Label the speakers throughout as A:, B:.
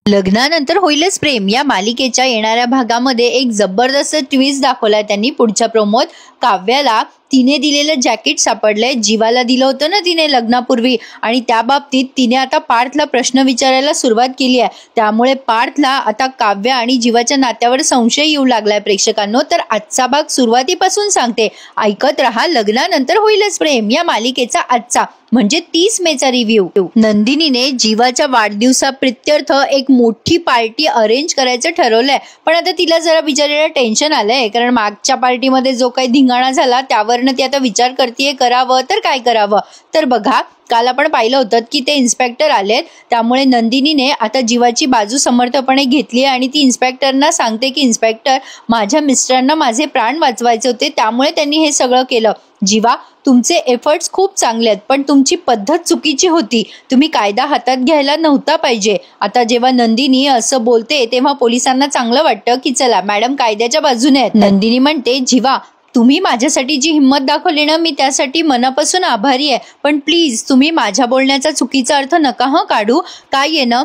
A: लग्नानंतर होईलच प्रेम या मालिकेच्या येणाऱ्या भागामध्ये एक जबरदस्त ट्विस्ट दाखवलाय त्यांनी पुढच्या प्रोमोत। काव्याला तिने दिलेलं जॅकेट सापडलंय, जीवाला दिलं होतं ना तिने लग्नापूर्वी, आणि त्या बाबतीत तिने आता पार्थला प्रश्न विचारायला सुरुवात केली आहे। त्यामुळे पार्थला आता काव्य आणि जीवाच्या नात्यावर संशय येऊ लागलाय प्रेक्षकांनो। तर आजचा भाग सुरुवातीपासून सांगते, ऐकत रहा लग्नानंतर होईलच प्रेम या मालिकेचा आजचा म्हणजे 30 मेचा रिव्ह्यू। नंदिनीने जीवाच्या वाढदिवसाप्रित्यर्थ एक मोठी पार्टी अरेंज करायचं ठरवलंय, पण आता तिला जरा बिचारीला टेन्शन आलंय, कारण मागच्या पार्टीमध्ये जो काही धिंगाणा झाला त्यावरनं ती आता विचार करतेय करावं तर काय करावं। तर बघा, काल आपण पाहिलं होतं की ते इन्स्पेक्टर आलेत, त्यामुळे नंदिनीने आता जीवाची बाजू समर्थपणे घेतली आणि ती इन्स्पेक्टरना सांगते की इन्स्पेक्टर, माझ्या मिस्टरांना माझे प्राण वाचवायचे होते, त्यामुळे त्यांनी हे सगळं केलं। जीवा, तुमचे एफर्ट्स खूप चांगले आहेत, पण तुमची पद्धत चुकीची होती, तुम्ही कायदा हातात घ्यायला नव्हता पाहिजे। आता जेव्हा नंदिनी असं बोलते तेव्हा पोलिसांना चांगलं वाटतं की चला मॅडम कायद्याच्या बाजूने आहेत। नंदिनी म्हणते, जीवा तुम्ही माझ्यासाठी जी हिंमत दाखवली ना, मी त्यासाठी मनापासून आभारी आहे, पण प्लीज तुम्ही माझ्या बोलण्याचा चुकीचा अर्थ नका काढू। काय आहे ना,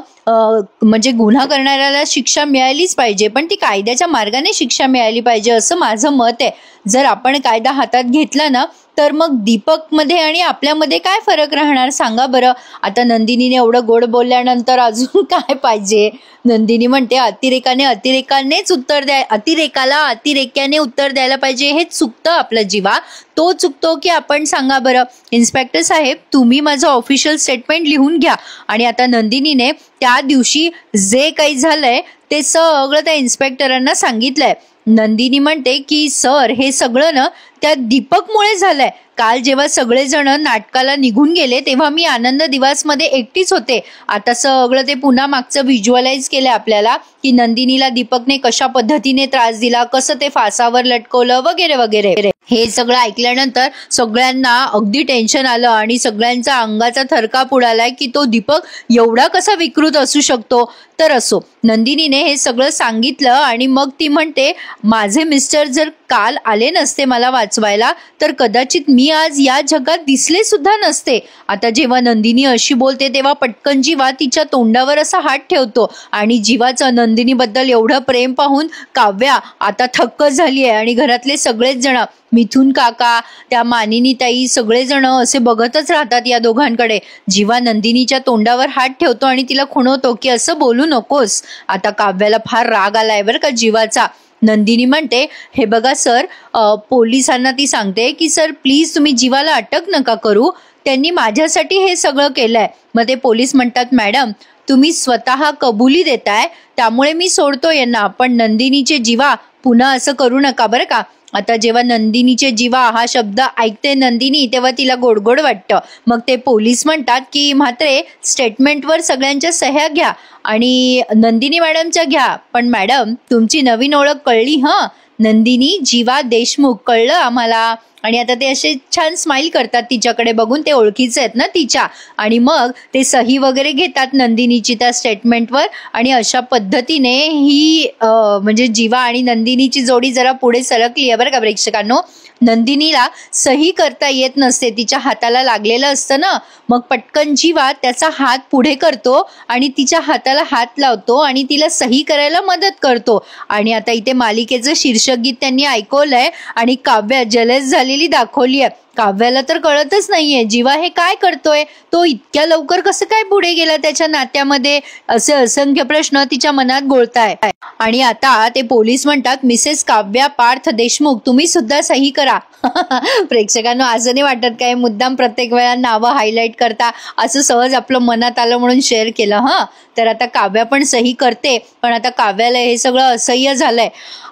A: म्हणजे गुन्हा करणाऱ्याला शिक्षा मिळालीच पाहिजे, पण ती कायद्याच्या मार्गाने शिक्षा मिळाली पाहिजे असं माझं मत आहे। जर आपण कायदा हातात घेतला ना, तर मग दीपक मध्ये आणि आपल्यामध्ये काय फरक राहणार सांगा बरं। आता नंदिनीने एवढं गोड बोलल्यानंतर अजून काय पाहिजे। नंदिनी म्हणते, अतिरेकानेच उत्तर द्या, अतिरेक्याने उत्तर द्यायला पाहिजे, हे चुकतं आपलं जीवा। तो चुकतो की आपण सांगा बरं। इन्स्पेक्टर साहेब, तुम्ही माझं ऑफिशियल स्टेटमेंट लिहून घ्या। आणि आता नंदिनीने त्या दिवशी जे काही झालंय ते सगळं त्या इन्स्पेक्टरांना सांगितलंय। नंदिनी म्हणते की सर, हे सगळं ना त्या दीपकमुळे झालंय। काल जेव्हा सगळेजण नाटकाला निघून गेले तेव्हा मी आनंद दिवासमध्ये एकटीच होते। आता सगळं ते पुन्हा मागचं व्हिज्युअलाइज केलंय आपल्याला की नंदिनीला दीपकने कशा पद्धतीने त्रास दिला, कसं ते फासावर लटकवलं वगैरे वगैरे। हे सगळं ऐकल्यानंतर सगळ्यांना अगदी टेन्शन आलं आणि सगळ्यांचा अंगाचा थरकाप उडालाय की तो दीपक एवढा कसा विकृत असू शकतो। तर असो, नंदिनीने हे सगळं सांगितलं आणि मग ती म्हणते, माझे मिस्टर जर काल आले नसते मला वाचवायला तर कदाचित मी आज या जगात दिसले सुद्धा नसते। आता जेव्हा नंदिनी अशी बोलते तेव्हा पटकन जीवा तिच्या तोंडावर असा हात ठेवतो आणि जीवाचं नंदिनीबद्दल एवढं प्रेम पाहून काव्या आता थक्क झाली आहे आणि घरातले सगळेच जण, मिथुन काका, त्या मानिनी ताई, सगळेजण असे बघतच राहतात या दोघांकडे। जीवा नंदिनीच्या तोंडावर हात ठेवतो आणि तिला खुणवतो की असं बोलू नकोस। आता काव्याला फार राग आलाय बरं का जीवाचा। नंदिनी म्हणते, हे बघा सर, पोलिसांना ती सांगते की सर प्लीज तुम्ही जीवाला अटक नका करू, त्यांनी माझ्यासाठी हे सगळं केलंय। मग ते पोलीस म्हणतात, मॅडम तुम्ही स्वतः कबुली देताय त्यामुळे मी सोडतो यांना, पण नंदिनीचे जीवा पुन्हा असं करू नका बरं का। आता जेव्हा नंदिनीचे जीवा हा शब्द ऐकते नंदिनी तेव्हा तिला गोडगोड वाटतं। मग ते पोलीस म्हणतात की म्हात्रे स्टेटमेंटवर सगळ्यांच्या सह्या घ्या आणि नंदिनी मॅडमच्या घ्या, पण मॅडम तुमची नवीन ओळख कळली हं, नंदिनी जीवा देशमुख, कळलं आम्हाला। आणि आता ते असे छान स्माइल करतात तिच्याकडे बघून, ते ओळखीचे आहेत ना तिच्या, आणि मग ते सही वगैरे घेतात नंदिनीची त्या स्टेटमेंटवर। आणि अशा पद्धतीने ही म्हणजे जीवा आणि नंदिनीची जोडी जरा पुढे सरकली आहे बरं का प्रेक्षकांनो। नंदिनीला सही करता येत नसते, तिच्या हाताला लागलेलं असतं ना, मग पटकन जीवा त्याचा हात पुढे करतो आणि तिच्या हाताला हात लावतो आणि तिला सही करायला मदत करतो। आणि आता इथे मालिकेचं शीर्षक गीत त्यांनी ऐकवलंय आणि काव्या जलस झालेली दाखवली आहे। काव्याला तर कळतच नाहीये जीवा हे काय करतोय, तो इतक्या लवकर कसं काय पुढे गेला त्याच्या नात्यामध्ये, असे असंख्य प्रश्न तिच्या मनात घोळताय। आणि आता ते पोलीस म्हणतात, मिसेस काव्या पार्थ देशमुख तुम्ही सुद्धा सही करा। प्रेक्षकांना असं नाही वाटत काय मुद्दाम प्रत्येक वेळा नावं हायलाइट करता, असं सहज आपलं मनात आलं म्हणून शेअर केलं हं। तर आता काव्या पण सही करते, पण आता काव्याला हे सगळं असह्य झालंय।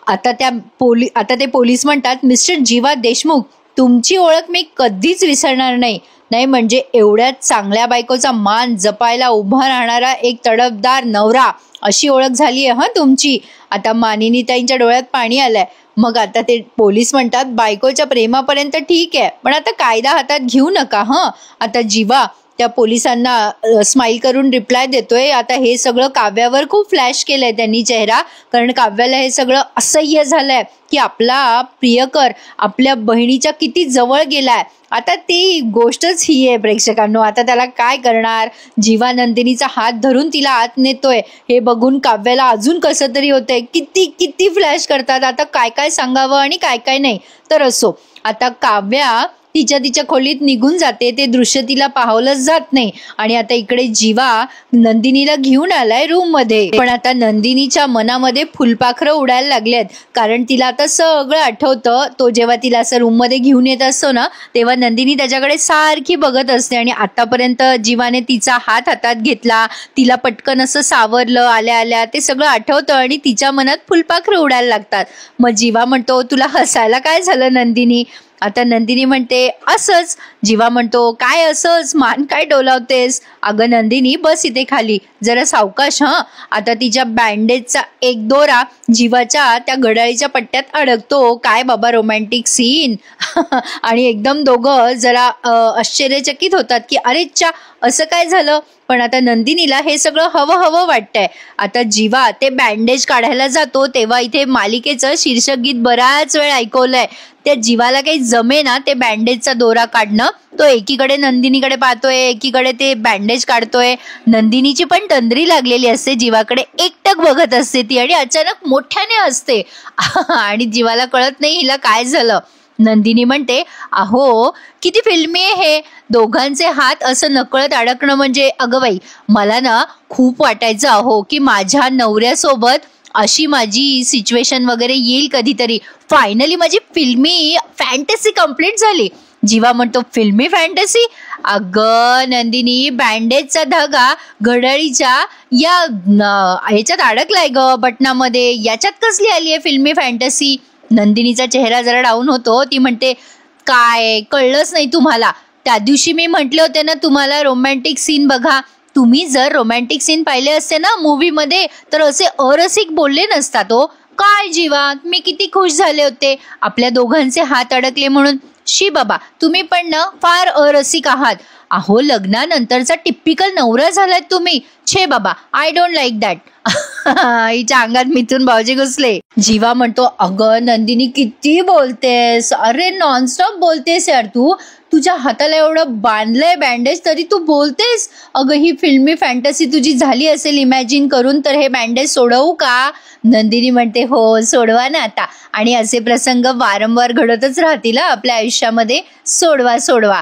A: आता ते पोलीस म्हणतात, मिस्टर जीवा देशमुख तुमची ओळख मी कधीच विसरणार नाही म्हणजे एवढ्या चांगल्या बायकोचा मान जपायला उभा राहणारा एक तडफदार नवरा, अशी ओळख झाली आहे तुमची। आता मानिनी ताईंच्या डोळ्यात पाणी आलंय। मग आता ते पोलीस म्हणतात, बायकोच्या प्रेमापर्यंत ठीक आहे, पण आता कायदा हातात घेऊ नका हं। आता जीवा त्या पोलिसांना स्माईल करून रिप्लाय देतोय. आता हे सगळं काव्यावर खूप फ्लॅश केलंय त्यांनी चेहरा, कारण काव्याला हे सगळं असह्य झालंय की आपला प्रियकर आपल्या बहिणीच्या किती जवळ गेलाय. आता ती गोष्टच ही आहे प्रेक्षकांनो. आता त्याला काय करणार. जीवा नंदिनीचा हात धरून तिला आत नेतोय हे बघून काव्याला अजून कसं तरी होतंय. किती किती फ्लॅश करतात. आता काय काय सांगावं आणि काय काय नाही. तर असो, आता काव्या तिच्या खोलीत निघून जाते. ते दृश्य तिला पाहवलंच जात नाही. आणि आता इकडे जीवा नंदिनीला घेऊन आलाय रूम मध्ये. पण आता नंदिनीच्या मनामध्ये फुलपाखरं उडायला लागलेत, कारण तिला आता सगळं आठवतं. तो जेव्हा तिला असं रूम मध्ये घेऊन येत असतो ना, तेव्हा नंदिनी त्याच्याकडे सारखी बघत असते आणि आतापर्यंत जीवाने तिचा हात हातात घेतला, तिला पटकन असं सावरलं आल्या आल्या, ते सगळं आठवतं आणि तिच्या मनात फुलपाखरं उडायला लागतात. मग जीवा म्हणतो, तुला हसायला काय झालं नंदिनी. आता नंदिनी म्हणते, असंच. जीवा म्हणतो, काय असंच, मान काय डोलावतेस. अगं नंदिनी, बस इथे खाली, जरा सावकाश. आता तिच्या बँडेजचा एक दोरा जीवाच्या त्या घड्याळीच्या पट्ट्यात अडकतो. काय बाबा रोमॅन्टिक सीन. आणि एकदम दोघं जरा आश्चर्यचकित होतात की अरे च्या, असं काय झालं. पण आता नंदिनीला हे सगळं हवं हवं वाटतंय. आता जीवा ते बँडेज काढायला जातो तेव्हा इथे मालिकेचं शीर्षक गीत बराच वेळ ऐकवलंय. त्या जीवाला काही जमेना ते बँडेजचा दोरा काढणं. तो एकीकडे नंदिनीकडे पाहतोय, एकीकडे ते बँडेज काढतोय. नंदिनीची पण तंद्री लागलेली असते, जीवाकडे एकटक बघत असते ती आणि अचानक मोठ्याने असते. आणि जीवाला कळत नाही हिला काय झालं. नंदिनी म्हणते, अहो किती फिल्मी आहे हे, दोघांचे हात असं नकळत अडकणं म्हणजे. अगं बाई, मला ना खूप वाटायचं अहो की माझ्या नवऱ्यासोबत अशी माझी सिच्युएशन वगैरे येईल कधीतरी. फायनली माझी फिल्मी फॅन्टसी कंप्लीट झाली. जीवा म्हणतो, फिल्मी फॅन्टसी. अगं नंदिनी, बँडेजचा धागा घड्याळीच्या या ह्याच्यात अडकलाय ग बटनामध्ये, याच्यात कसली आली आहे फिल्मी फॅन्टसी. नंदिनीचा चेहरा जरा डाऊन होतो. ती म्हणते, काय कळलंच नाही तुम्हाला. त्या दिवशी मी म्हटले होते ना तुम्हाला रोमॅन्टिक सीन बघा. तुम्ही जर रोमॅन्टिक सीन पाहिले असते ना मूवी मध्ये तर असे अरसिक बोलले नसतात हो. काय जीवा, मी किती खुश झाले होते आपल्या दोघांचे हात अडकले म्हणून. शी बाबा, तुम्ही पण ना फार अरसिक आहात. अहो लग्नानंतरचा टिपिकल नवरा झालात तुम्ही. छे बाबा, आय डोंट लाईक दॅट. हिच्या अंगात मिथून भाऊजी घुसले. जीवा म्हणतो, अगं नंदिनी किती बोलतेस. अरे नॉनस्टॉप बोलतेस यार तू. तुझ्या हाताला एवढं बांधलंय बँडेज तरी तू बोलतेस. अगं ही फिल्मी फॅन्टसी तुझी झाली असेल इमॅजिन करून, तर हे बँडेज सोडवू का. नंदिनी म्हणते, हो सोडवा ना आता. आणि असे प्रसंग वारंवार घडतच राहतील आपल्या आयुष्यामध्ये. सोडवा सोडवा.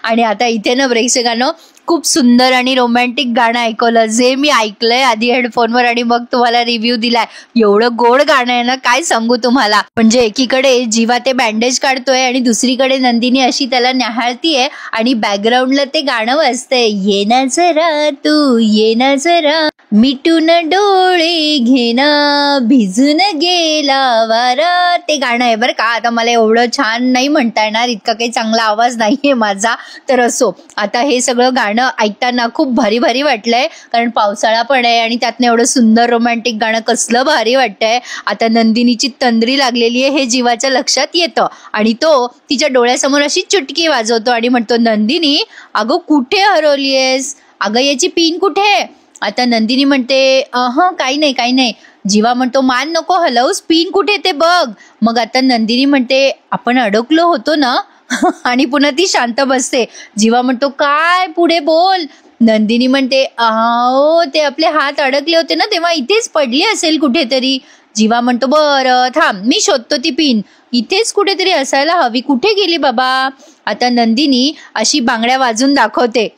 A: आणि आता इथे ना प्रेक्षकांनो खूप सुंदर आणि रोमॅन्टिक गाणं ऐकवलं, जे मी ऐकलंय आधी हेडफोनवर आणि मग तुम्हाला रिव्ह्यू दिलाय. एवढं गोड गाणं आहे ना, काय सांगू तुम्हाला. म्हणजे एकीकडे जीवा ते बँडेज काढतोय आणि दुसरीकडे नंदिनी अशी त्याला न्याहाळतीये आणि बॅकग्राऊंडला ते गाणं वाजतंय, ये ना जरा तू ये ना जरा, मिटून डोळे घेना, भिजून गेला वारा. ते गाणं आहे बरं का. आता मला एवढं छान नाही म्हणता येणार, इतका काही चांगला आवाज नाहीये माझा. तर असो, आता हे सगळं गाणं ऐकताना खूप भारी भारी वाटलंय, कारण पावसाळा पण आहे आणि त्यातनं एवढं सुंदर रोमॅन्टिक गाणं कसलं भारी वाटतंय. आता नंदिनीची तंद्री लागलेली आहे हे जीवाच्या लक्षात येतं आणि तो तिच्या डोळ्यासमोर अशी चुटकी वाजवतो आणि म्हणतो, नंदिनी अगं कुठे हरवलीयस. अगं याची पिन कुठे. आता नंदिनी म्हणते, काही नाही काही नाही. जीवा म्हणतो, मान नको हलवूस, पिन कुठे ते बघ. मग आता नंदिनी म्हणते, आपण अडकलो होतो ना. आणि पुन्हा ती शांत बसते. जीवा म्हणतो, काय पुढे बोल. नंदिनी म्हणते, अहो ते आपले हात अडकले होते ना तेव्हा इथेच पडली असेल कुठेतरी. जीवा म्हणतो, बरं थांब मी शोधतो ती पिन, इथेच कुठेतरी असायला हवी, कुठे गेली बाबा. आता नंदिनी अशी बांगड्या वाजून दाखवते.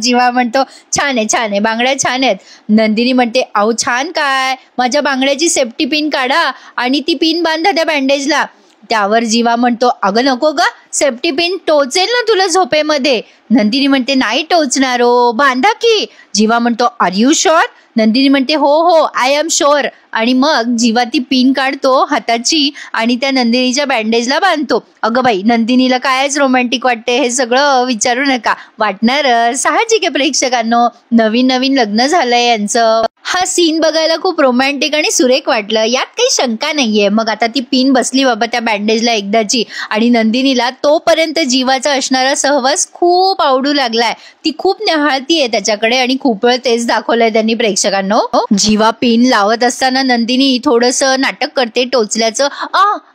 A: जीवा म्हणतो, छान आहे छान आहे, बांगड्या छान आहेत. नंदिनी म्हणते, अहो छान काय, माझ्या बांगड्याची सेफ्टी पिन काढा आणि ती पिन बांधा त्या बँडेजला. त्यावर जीवा म्हणतो, अगं नको ग, सेफ्टी पिन टोचेल ना तुला झोपेमध्ये. नंदिनी म्हणते, नाही टोचणार हो, बांधा की. जीवा म्हणतो, आर यू शुअर. नंदिनी म्हणते, हो हो आय एम शुअर. आणि मग जीवा ती पिन काढतो हाताची आणि त्या नंदिनीच्या बँडेजला बांधतो. अगं बाई, नंदिनीला कायच रोमॅन्टिक वाटते हे सगळं विचारू नका. वाटणार साहजिक आहे प्रेक्षकांनो, नवीन नवीन लग्न झालंय यांचं. हा सीन बघायला खूप रोमॅन्टिक आणि सुरेख वाटलं, यात काही शंका नाहीये. मग आता ती पिन बसली बाबा त्या बँडेजला एकदाची आणि नंदिनीला तोपर्यंत जीवाचा असणारा सहवास खूप आवडू लागलाय. ती खूप न्याहाळतीये त्याच्याकडे आणि खूप वेळ तेच दाखवलंय त्यांनी प्रेक्षकांनो. जीवा पिन लावत असताना नंदिनी थोडस नाटक करते टोचल्याचं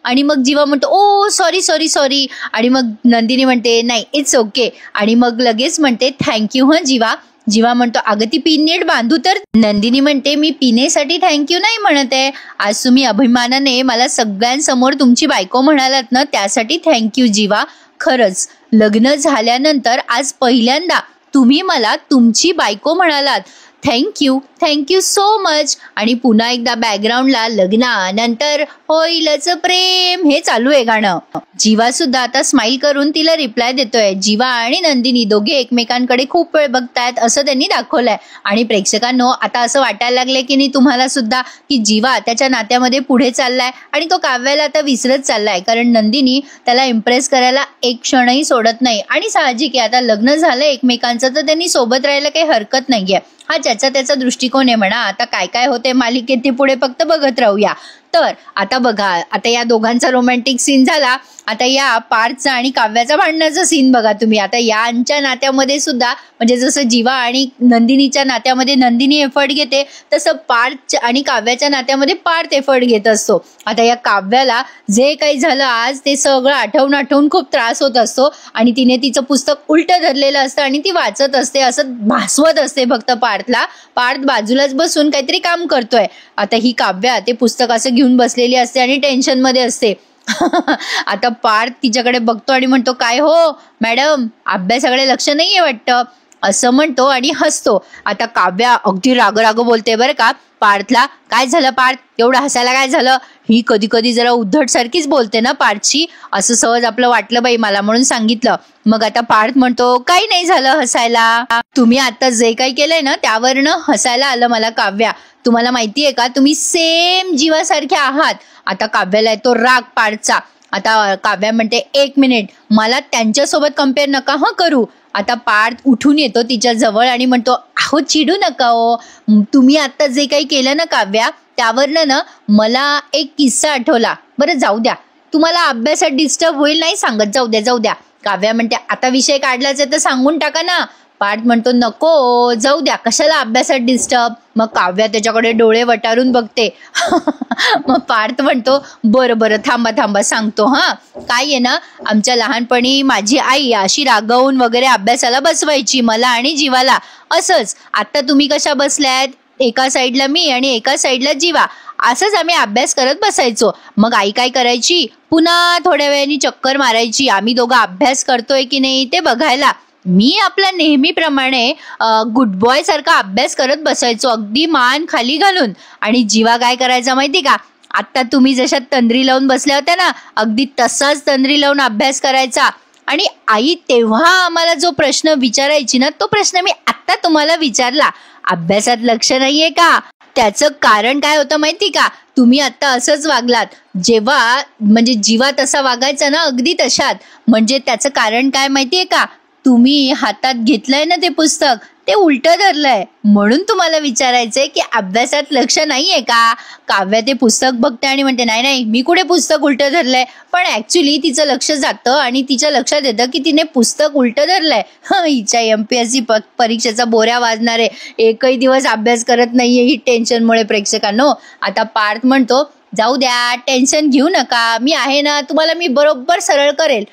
A: आणि मग जीवा म्हणतो ओ सॉरी सॉरी सॉरी आणि मग नंदिनी म्हणते नाही इट्स ओके आणि मग लगेच म्हणते थँक्यू जीवा. जीवा म्हणतो अगं ती पिन नीट बांधू तर. नंदिनी म्हणते मी पिनेसाठी थँक्यू नाही म्हणत आहे, आज तुम्ही अभिमानाने मला सगळ्यांसमोर तुमची बायको म्हणालात ना त्यासाठी थँक्यू जीवा. खरंच लग्न झाल्यानंतर आज पहिल्यांदा तुम्ही मला तुमची बायको म्हणालात. Thank you so much. आणि पुन्हा एकदा बॅकग्राऊंडला लग्नानंतर होईलच प्रेम हे चालू आहे गाणं. जीवा सुद्धा आता स्माइल करून तिला रिप्लाय देतोय. जीवा आणि नंदिनी दोघे एकमेकांकडे खूप वेळ बघतायत असं त्यांनी दाखवलंय. आणि प्रेक्षकांनो आता असं वाटायला लागले की नाही तुम्हाला सुद्धा की जीवा त्याच्या नात्यामध्ये पुढे चाललाय आणि तो काव्याला आता विसरत चाललाय, कारण नंदिनी त्याला इम्प्रेस करायला एक क्षणही सोडत नाही. आणि साहजिक आहे आता लग्न झालं एकमेकांचं तर त्यांनी सोबत राहायला काही हरकत नाहीये. हा ज्याचा त्याचा दृष्टिकोन आहे म्हणा. आता काय काय होते मालिकेत ते पुढे फक्त बघत राहूया. तर आता बघा आता या दोघांचा रोमॅन्टिक सीन झाला. आता या पार्थचा आणि काव्याचा भांडणाचा सीन बघा तुम्ही. आता यांच्या नात्यामध्ये सुद्धा म्हणजे जसं जीवा आणि नंदिनीच्या नात्यामध्ये नंदिनी एफर्ट घेते तसं पार्थ आणि काव्याच्या नात्यामध्ये पार्थ एफर्ट घेत असतो. आता या काव्याला जे काही झालं आज ते सगळं आठवून खूप त्रास होत असतो आणि तिने तिचं पुस्तक उलटं धरलेलं असतं आणि ती वाचत असते असं भासवत असते फक्त पार्थला. पार्थ बाजूलाच बसून काहीतरी काम करतोय. आता ही काव्या ते पुस्तक असं घेऊन बसलेली असते आणि टेन्शन मध्ये असते. आता पार्थ तिच्याकडे बघतो आणि म्हणतो काय हो मॅडम अभ्यासाकडे लक्ष नाहीये वाटतं असं म्हणतो आणि हसतो. आता काव्या अगदी राग बोलते बरं का पार्थला. काय झालं पार्थ एवढं हसायला काय झालं. ही कधी कधी जरा उद्धट सारखीच बोलते ना पार्थची, असं सहज आपलं वाटलं बाई मला म्हणून सांगितलं. मग आता पार्थ म्हणतो काही नाही झालं हसायला, तुम्ही आता जे काही केलंय ना त्यावरनं हसायला आलं मला काव्या. तुम्हाला माहितीये का तुम्ही सेम जीवासारखे आहात. आता काव्याला येतो राग पार्थचा. आता काव्या म्हणते एक मिनिट मला त्यांच्यासोबत कम्पेअर नका करू. आता पार्थ उठून येतो तिच्या जवळ आणि म्हणतो अहो चिडू नका हो, तुम्ही आता जे काही केलं ना काव्या त्यावरनं ना मला एक किस्सा आठवला. बरं जाऊ द्या तुम्हाला अभ्यासात डिस्टर्ब होईल नाही सांगत, जाऊ द्या. काव्या म्हणते आता विषय काढलाच आहे तर सांगून टाका ना. पार्थ म्हणतो नको जाऊ द्या कशाला अभ्यासात डिस्टर्ब. मग काव्या त्याच्याकडे डोळे वटारून बघते. मग पार्थ म्हणतो बरं थांबा सांगतो. काय आहे ना आमच्या लहानपणी माझी आई अशी रागवून वगैरे अभ्यासाला बसवायची मला आणि जीवाला असंच. आता तुम्ही कशा बसल्यात एका साईडला मी आणि एका साईडला जीवा, असंच आम्ही अभ्यास करत बसायचो. मग आई काय करायची पुन्हा थोड्या वेळाने चक्कर मारायची आम्ही दोघं अभ्यास करतोय की नाही ते बघायला. मी आपल्या नेहमीप्रमाणे गुड बॉय सारखा अभ्यास करत बसायचो अगदी मान खाली घालून. आणि जीवा काय करायचा माहिती का आता तुम्ही जशा तंद्री लावून बसल्या होत्या ना अगदी तसाच तंद्री लावून अभ्यास करायचा. आणि आई तेव्हा आम्हाला जो प्रश्न विचारायची ना तो प्रश्न मी आता तुम्हाला विचारला, अभ्यासात लक्ष नाहीये का. त्याचं कारण काय होतं माहिती का, तुम्ही आता असंच वागलात जेव्हा म्हणजे जीवा तसा वागायचा ना अगदी तशात. म्हणजे त्याचं कारण काय माहितीये का, तुम्ही हातात घेतलंय ना ते पुस्तक ते उलटं धरलंय म्हणून तुम्हाला विचारायचंय की अभ्यासात लक्ष नाहीये का. काव्या ते पुस्तक बघते आणि म्हणते नाही मी कुठे पुस्तक उलटं धरलंय. पण ऍक्च्युली तिचं लक्ष जातं आणि तिच्या लक्षात येतं की तिने पुस्तक उलटं धरलंय. हिच्या MPSC परीक्षेचा बोऱ्या वाजणारे एकही दिवस अभ्यास करत नाहीये ही टेन्शनमुळे प्रेक्षकांनो. आता पार्थ म्हणतो जाऊ द्या टेन्शन घेऊ नका मी आहे ना तुम्हाला मी बरोबर सरळ करेल.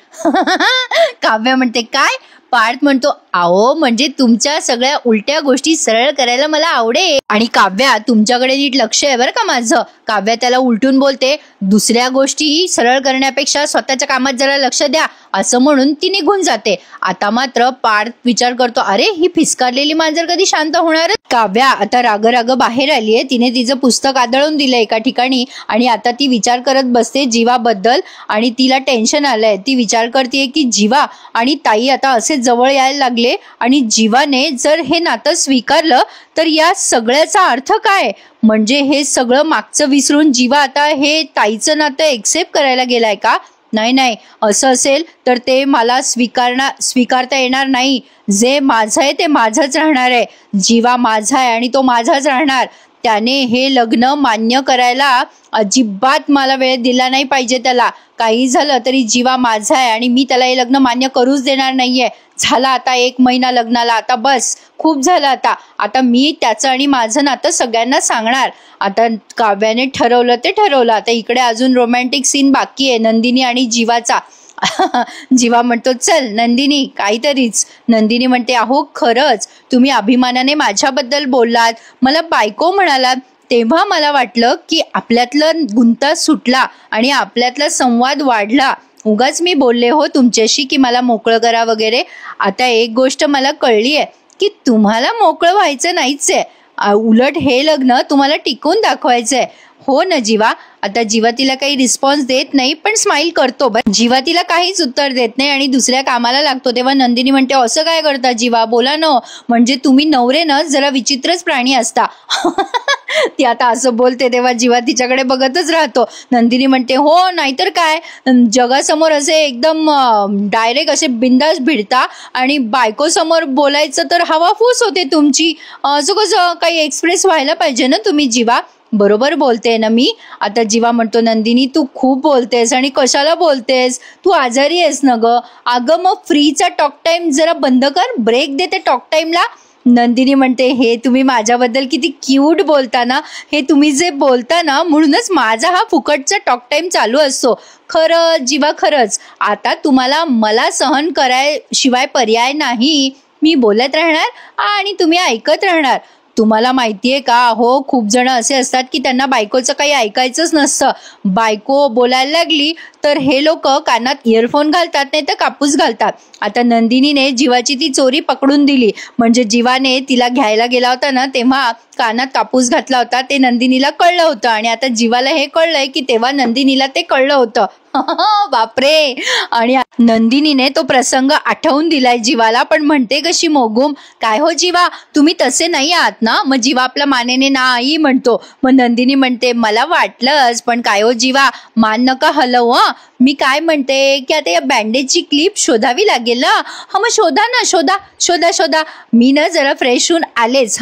A: काव्या म्हणते काय. पार्थ म्हणतो आओ म्हणजे तुमच्या सगळ्या उलट्या गोष्टी सरळ करायला मला आवडेल. आणि काव्या तुमच्याकडे नीट लक्ष आहे बरं का माझं. काव्या त्याला उलटून बोलते दुसऱ्या गोष्टी सरळ करण्यापेक्षा स्वतःच्या कामात जरा लक्ष द्या असं म्हणून ती निघून जाते. आता मात्र पार्थ विचार करतो अरे ही फिसकारलेली मांजर कधी शांत होणार. काव्या आता राग बाहेर आलीये. तिने तिचं पुस्तक आदळून दिलं एका ठिकाणी आणि आता ती विचार करत बसते जीवाबद्दल आणि तिला टेन्शन आलंय. ती विचार करते की जीवा आणि ताई आता असे जवळ यायला लागले आणि जीवाने जर हे नातं स्वीकारलं तर या सगळ्याचा अर्थ काय. म्हणजे हे सगळं मागचं विसरून जीवा आता हे ताईचं नातं एक्सेप्ट करायला गेलाय का. नाही नाही, असं असेल तर ते मला स्वीकारता येणार नाही. जे माझं आहे ते माझंच राहणार आहे. जीवा माझा आहे आणि तो माझाच राहणार. त्याने हे लग्न मान्य करायला अजिबात मला वेळ दिला नाही पाहिजे. त्याला काही झालं तरी जीवा माझा आहे आणि मी त्याला हे लग्न मान्य करूच देणार नाहीये. झाला आता 1 महिना लग्नाला, आता बस, खूप झालं. आता मी त्याचं आणि माझं नातं सगळ्यांना सांगणार. आता काव्याने ठरवलं ते ठरवलं. आता इकडे अजून रोमॅन्टिक सीन बाकी आहे नंदिनी आणि जीवाचा. जीवा म्हणतो चल नंदिनी काहीतरीच. नंदिनी म्हणते अहो खरंच तुम्ही अभिमानाने माझ्याबद्दल बोललात, मला बायको म्हणालात, तेव्हा मला वाटलं की आपल्यातलं गुंता सुटला आणि आपल्यातला संवाद वाढला. उगाच मी बोलले हो तुमच्याशी की मला मोकळं करा वगैरे. आता एक गोष्ट मला कळली आहे की तुम्हाला मोकळं व्हायचं नाहीच आहे. उलट हे लग्न तुम्हाला टिकून दाखवायचंय. हो ना जीवा. आता जीवा तिला काही रिस्पॉन्स देत नाही पण स्माइल करतो. जीवा तिला काहीच उत्तर देत नाही आणि दुसऱ्या कामाला लागतो. तेव्हा नंदिनी म्हणते असं काय करता जीवा, बोला न. म्हणजे तुम्ही नवरे न जरा विचित्रच प्राणी असता. ती आता असं बोलते तेव्हा जीवा तिच्याकडे बघतच राहतो. नंदिनी म्हणते हो नाहीतर काय, जगासमोर असे एकदम डायरेक्ट असे बिंदास भिडता आणि बायको समोर बोलायचं तर हवाफूस होते तुमची. असं कसं, काही एक्सप्रेस व्हायला पाहिजे ना तुम्ही जीवा. बरोबर बोलते ना मी. आता जीवा म्हणतो नंदिनी तू खूप बोलतेस आणि कशाला बोलतेस, तू आजारी आहेस ना ग. अगं मग फ्रीचा टॉक टाइम जरा बंद कर, ब्रेक दे ते टॉक टाइमला. नंदिनी म्हणते हे तुम्ही माझ्याबद्दल किती क्यूट बोलता ना, हे तुम्ही जे बोलता ना म्हणूनच माझा हा फुकटचा टॉक टाइम चालू असतो. खरं जीवा खरंच, आता तुम्हाला मला सहन करायशिवाय पर्याय नाही. मी बोलत राहणार आणि तुम्ही ऐकत राहणार. तुम्हाला माहितीये का, हो खूप जण असे असतात की त्यांना बायकोचं काही ऐकायचंच नसतं. बायको बोलायला लागली तर हे लोक कानात इयरफोन घालतात नाही तर कापूस घालतात. आता नंदिनीने जीवाची ती चोरी पकडून दिली. म्हणजे जीवाने तिला घ्यायला गेला होता ना तेव्हा कानात कापूस घातला होता, ते नंदिनीला कळलं होतं आणि आता जीवाला हे कळलंय की तेव्हा नंदिनीला ते कळलं होतं. बापरे. आणि नंदिनीने तो प्रसंग आठवून दिलाय जीवाला, पण म्हणते कशी मोगूम, काय हो जीवा तुम्ही तसे नाही आहात ना. मग जीवा आपला मानेने नाही म्हणतो. मग नंदिनी म्हणते मला वाटलंच, पण काय हो जीवा मान नका हलव. मी काय म्हणते की आता या बँडेजची क्लिप शोधावी लागेल ना. हा मग शोधा ना, शोधा शोधा शोधा. मी ना जरा फ्रेश होऊन आलेच.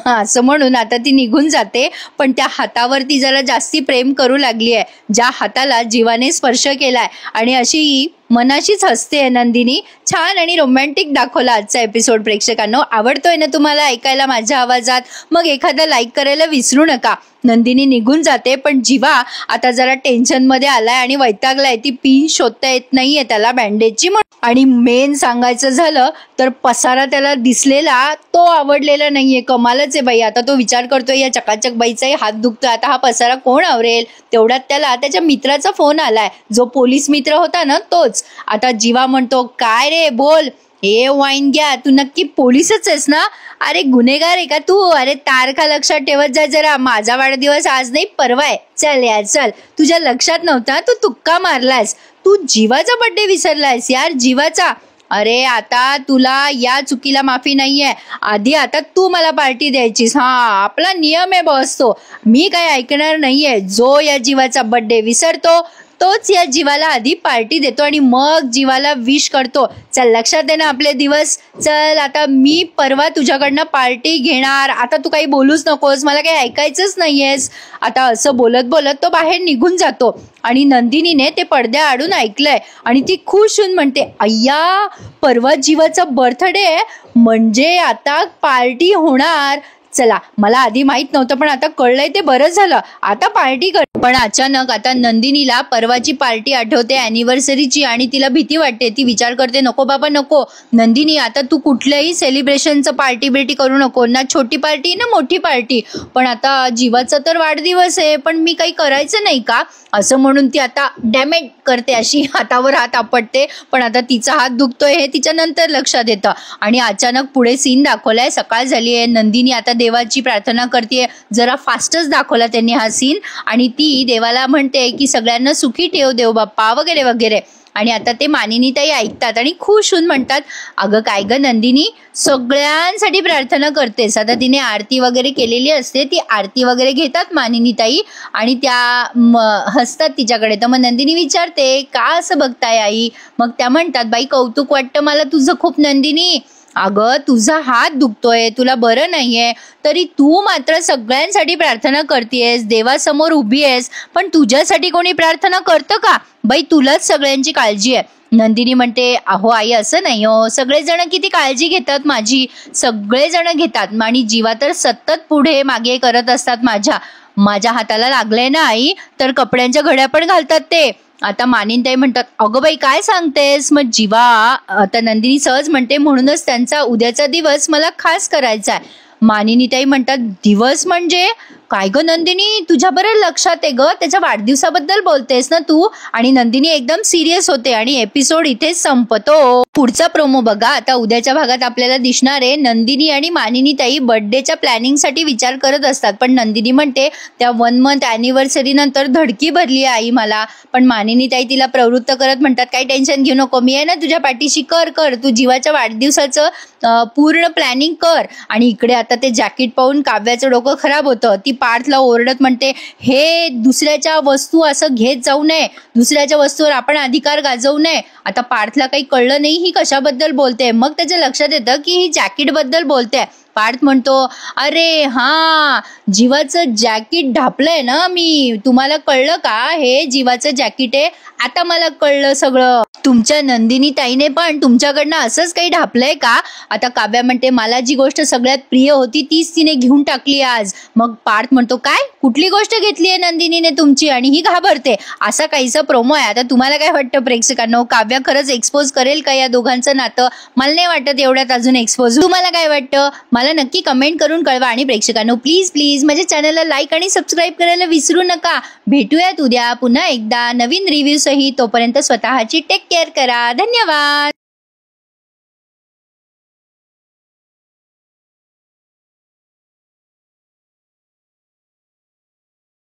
A: असं म्हणून आता ती निघून जाते. पण त्या हातावरती जरा जास्ती प्रेम करू लागली आहे, ज्या हाताला जीवाने स्पर्श केलाय. आणि अशी मनाशीच हसते नंदिनी. छान आणि रोमॅन्टिक दाखवला आजचा एपिसोड प्रेक्षकांनो. आवडतोय ना तुम्हाला ऐकायला माझ्या आवाजात, मग एखादा लाईक करायला विसरू नका. नंदिनी निघून जाते पण जीवा आता जरा टेन्शन मध्ये आलाय आणि वैतागलाय. ती पिन शोधता येत नाहीये त्याला बँडेजची. आणि मेन सांगायचं झालं तर पसारा त्याला दिसलेला तो आवडलेला नाहीये. कमालच आहे बाई. आता तो विचार करतोय या चकाचक बाईचाही हात दुखतोय, आता हा पसारा कोण आवरेल. तेवढ्यात त्याला त्याच्या मित्राचा फोन आलाय, जो पोलीस मित्र होता ना तोच. आता जीवा म्हणतो काय रे बोल. हे वाईन घ्या, तू नक्की पोलीसच आहेस ना. अरे गुन्हेगार आहे का तू. अरे तारखा लक्षात ठेवत जा जरा. माझा वाढदिवस आज नाही परवा आहे. चल यार चल, तुझ्या लक्षात नव्हता, तू तुक्का मारलायस. तू जीवाचा बर्थडे विसरलायस यार, जीवाचा. अरे आता तुला या चुकीला माफी नाहीये. आधी आता तू मला पार्टी द्यायचीस. आपला नियम आहे बॉस तो. मी काय ऐकणार नाहीये. जो या जीवाचा बर्थडे विसरतो तोच या जीवाला आधी पार्टी देतो आणि मग जीवाला विश करतो. चल लक्षात दे ना आपले दिवस. चल आता मी परवा तुझ्याकडनं पार्टी घेणार. आता तू काही बोलूच नकोस, मला काही ऐकायचंच नाहीयेस. आता असं बोलत बोलत तो बाहेर निघून जातो आणि नंदिनीने ते पडद्या आडून ऐकलंय आणि ती खुश होऊन म्हणते अय्या परवा जीवाचा बर्थडे म्हणजे आता पार्टी होणार. चला मला आधी माहित नव्हतं पण आता कळलंय ते बरं झालं. आता पार्टी कर. पण अचानक आता नंदिनीला परवाची पार्टी आठवते अॅनिव्हर्सरीची आणि तिला भीती वाटते. ती विचार करते नको बाबा नको. नंदिनी आता तू कुठल्याही सेलिब्रेशनचं पार्टी बिर्टी करू नको ना. छोटी पार्टी ना मोठी पार्टी. पण आता जीवाचा तर वाढदिवस आहे, पण मी काही करायचं नाही का असं म्हणून ती आता डॅमेज करते, अशी हातावर हात आपटते. पण आता तिचा हात दुखतोय हे तिच्या नंतर लक्षात येतं. आणि अचानक पुढे सीन दाखवलाय. सकाळ झाली आहे. नंदिनी आता देवाची प्रार्थना करते. जरा फास्टच दाखवला त्यांनी हा सीन. आणि ती देवाला म्हणते की सगळ्यांना सुखी ठेव देव बाप्पा वगैरे वगैरे. आणि आता ते मानिनीताई ऐकतात आणि खुश होऊन म्हणतात, अगं काय ग नंदिनी, सगळ्यांसाठी प्रार्थना करतेस. आता तिने आरती वगैरे केलेली असते, ती आरती वगैरे घेतात मानिनीताई आणि त्या हसतात तिच्याकडे. तर मग नंदिनी विचारते, का असं बघताय आई? मग त्या म्हणतात, बाई कौतुक वाटतं मला तुझं खूप नंदिनी. अगं तुझा हात दुखतोय, तुला बरं नाहीये, तरी तू मात्र सगळ्यांसाठी प्रार्थना करतेस, देवासमोर उभी आहेस, पण तुझ्यासाठी कोणी प्रार्थना करतं का? बाई तुलाच सगळ्यांची काळजी आहे. नंदिनी म्हणते, अहो आई असं नाही हो, सगळेजण किती काळजी घेतात माझी, सगळेजण घेतात आणि जीवा तर सतत पुढे मागे करत असतात. माझ्या हाताला लागलंय ना आई, तर कपड्यांच्या घड्या पण घालतात ते. आता मानिनीताई म्हणतात, अगं बाई काय सांगतेस? मग जीवा, आता नंदिनी सहज म्हणते, म्हणूनच त्यांचा उद्याचा दिवस मला खास करायचा आहे. मानिनीताई म्हणतात, दिवस म्हणजे काय ग नंदिनी, तुझ्या बरं लक्षात आहे ग, त्याच्या वाढदिवसाबद्दल बोलतेस ना तू? आणि नंदिनी एकदम सिरियस होते आणि एपिसोड इथेच संपतो. पुढचा प्रोमो बघा. आता उद्याच्या भागात आपल्याला दिसणार आहे, नंदिनी आणि मानिनीताई बर्थडेच्या प्लॅनिंग साठी विचार करत असतात, पण नंदिनी म्हणते त्या 1 मंथ अॅनिव्हर्सरी नंतर धडकी भरली आई मला. पण मानिनीताई तिला प्रवृत्त करत म्हणतात, काही टेन्शन घेऊ नको, मी आहे ना तुझ्या पाठीशी, कर तू जीवाच्या वाढदिवसाचं पूर्ण प्लॅनिंग कर. आणि इकडे आता ते जॅकेट पाहून काव्याचं डोकं खराब होतं. ती पार्थला ओरडत म्हणते, हे दुसऱ्याच्या वस्तू असं घेत जाऊ नये, दुसऱ्याच्या वस्तूवर आपण अधिकार गाजवू नये. आता पार्थला काही कळलं नाही ही कशाबद्दल बोलते. मग त्याच्या लक्षात येतं की ही जॅकेट बद्दल बोलते. पार्थ म्हणतो, अरे हा, जीवाचं जॅकेट ढापलंय ना मी, तुम्हाला कळलं का? हे जीवाचं जॅकेट आहे, आता मला कळलं सगळं. तुमच्या नंदिनी ताईने पण तुमच्याकडनं असंच काही ढापलंय का? आता काव्या म्हणते, मला जी गोष्ट सगळ्यात प्रिय होती तीच तिने घेऊन टाकली आज. मग पार्थ म्हणतो, काय, कुठली गोष्ट घेतली आहे नंदिनीने तुमची? आणि ही घाबरते. असा काहीसा प्रोमो आहे. आता तुम्हाला काय वाटतं प्रेक्षकांनो, काव्या खरंच एक्सपोज करेल का या दोघांचं नातं? मला नाही वाटत एवढ्यात अजून एक्सपोज. तुम्हाला काय वाटतं मला नक्की कमेंट करून कळवा. आणि प्रेक्षकांनो प्लीज माझ्या चॅनलला लाईक आणि सबस्क्राईब करायला विसरू नका. भेटूयात उद्या पुन्हा एकदा नवीन रिव्ह्यू सहित. तोपर्यंत स्वतःची टेक केअर करा. धन्यवाद.